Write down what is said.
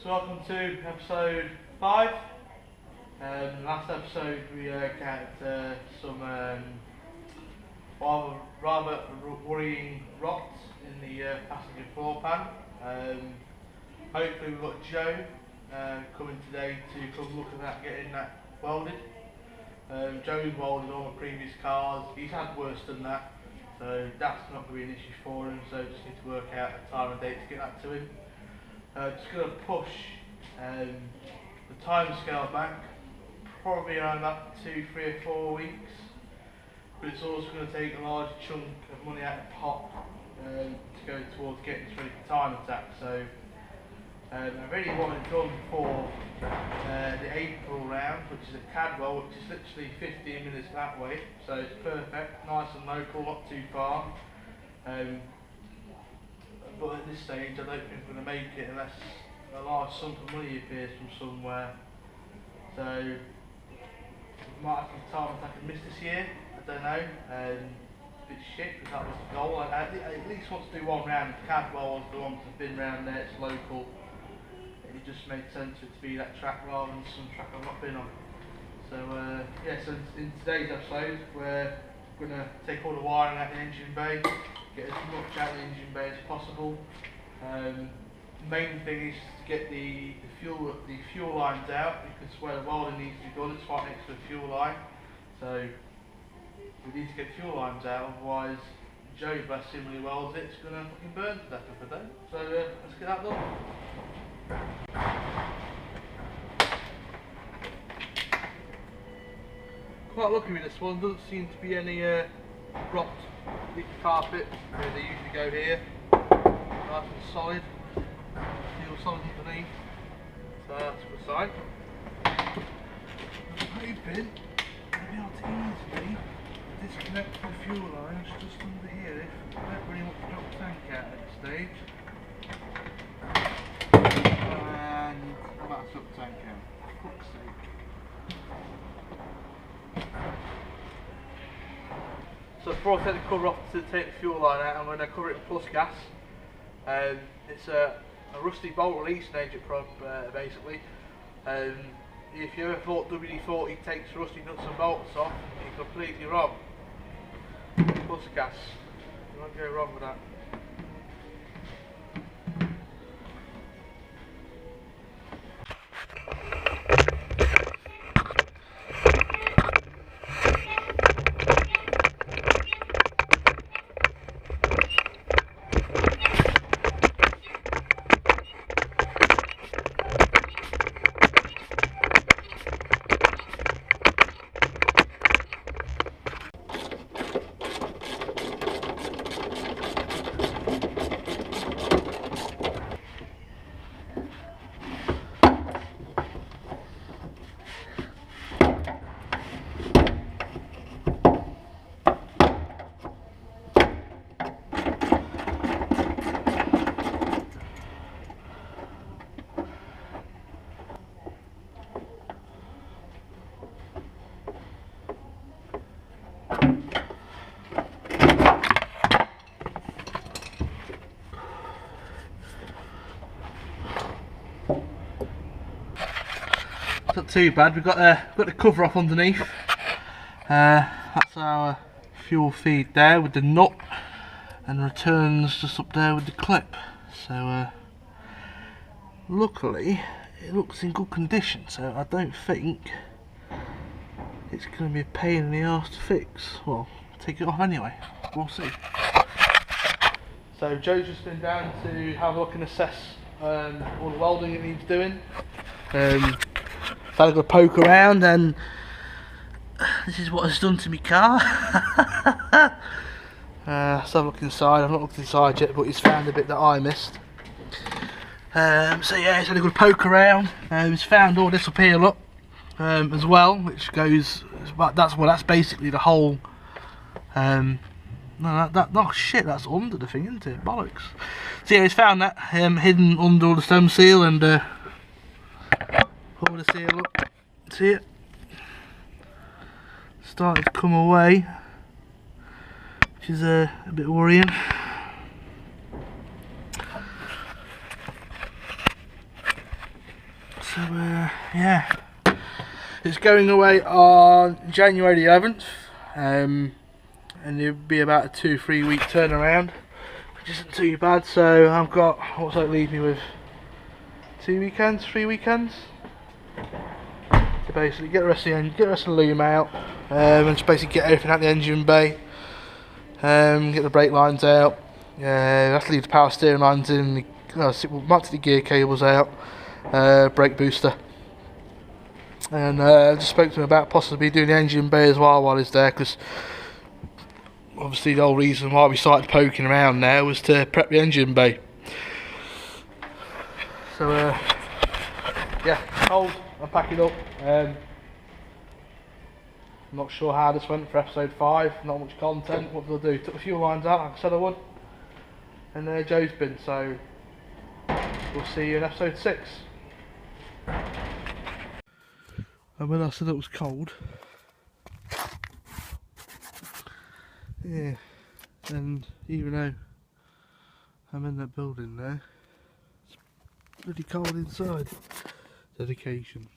So welcome to episode 5. Last episode we had some rather worrying rots in the passenger floor pan. Hopefully we've got Joe coming today to come look at that, getting that welded. Joe's welded all my previous cars. He's had worse than that, so that's not going to be an issue for him, so just need to work out a time and date to get that to him. Just going to push the time scale back, probably around about 2, 3 or 4 weeks, but it's also going to take a large chunk of money out of the pot to go towards getting us ready for time attack. So I really want it done for the April round, which is a Cadwell, which is literally 15 minutes that way, so it's perfect, nice and local, not too far. But at this stage I don't think we're going to make it unless a large sum of money appears from somewhere. So we might have some time attack and miss this year, I don't know. It's a bit shit because that was the goal. I at least want to do one round. Cadwell was the one that's been round there, it's local. It just made sense for it to be that track rather than some track I've not been on. So yeah, so in today's episode we're going to take all the wiring out of the engine bay, get as much out of the engine bay as possible. Main thing is to get the fuel lines out, because where the welding needs to be done, it's right next to the fuel line. So we need to get fuel lines out, otherwise Joe, bless him, when he welds it, it's going to fucking burn to death if I don't. So let's get that done. Quite lucky with this one, doesn't seem to be any rot in the carpet where they usually go here. Nice and solid, steel solid underneath, so that's a good sign. I'm hoping I'll be able to easily disconnect the fuel lines just under here if I don't really want to drop the tank out at this stage. And I'm about to drop the tank out, for fuck's sake. So before I take the cover off to take the fuel line out, I'm going to cover it with plus gas. It's a rusty bolt releasing agent basically. If you ever thought WD-40 takes rusty nuts and bolts off, you're completely wrong. Plus gas, you won't go wrong with that. It's not too bad. We've got the cover off underneath. That's our fuel feed there with the nut, and returns just up there with the clip. So luckily it looks in good condition, so I don't think it's going to be a pain in the arse to fix. Well, take it off anyway, we'll see. So Joe's just been down to have a look and assess all the welding it needs doing. I've had a good poke around, and this is what it's done to my car. Let's have a look inside. I've not looked inside yet, but he's found a bit that I missed. So yeah, he's had a good poke around. He's found all this up here, look, as well, which goes. That's basically the whole. No, shit, that's under the thing, isn't it? Bollocks. So yeah, he's found that hidden under all the stem seal and. Pull the seal up, see it? Starting to come away, which is a bit worrying. So yeah, it's going away on January the 11th, and it'll be about a 2-3 week turnaround, which isn't too bad. So I've got, what's that leave me with, 3 weekends to basically get the rest of the loom out, and just basically get everything out the engine bay, get the brake lines out. I have to leave the power steering lines in, might take the gear cables out, brake booster, and I just spoke to him about possibly doing the engine bay as well while he's there, because obviously the whole reason why we started poking around there was to prep the engine bay. So yeah, hold, I'm packing up. I'm not sure how this went for episode 5, not much content. What did I do? Took the fuel lines out like I said I would, and Joe's bin, so we'll see you in episode 6. And when I said it was cold, yeah, and even though I'm in that building there, it's bloody cold inside. Dedication.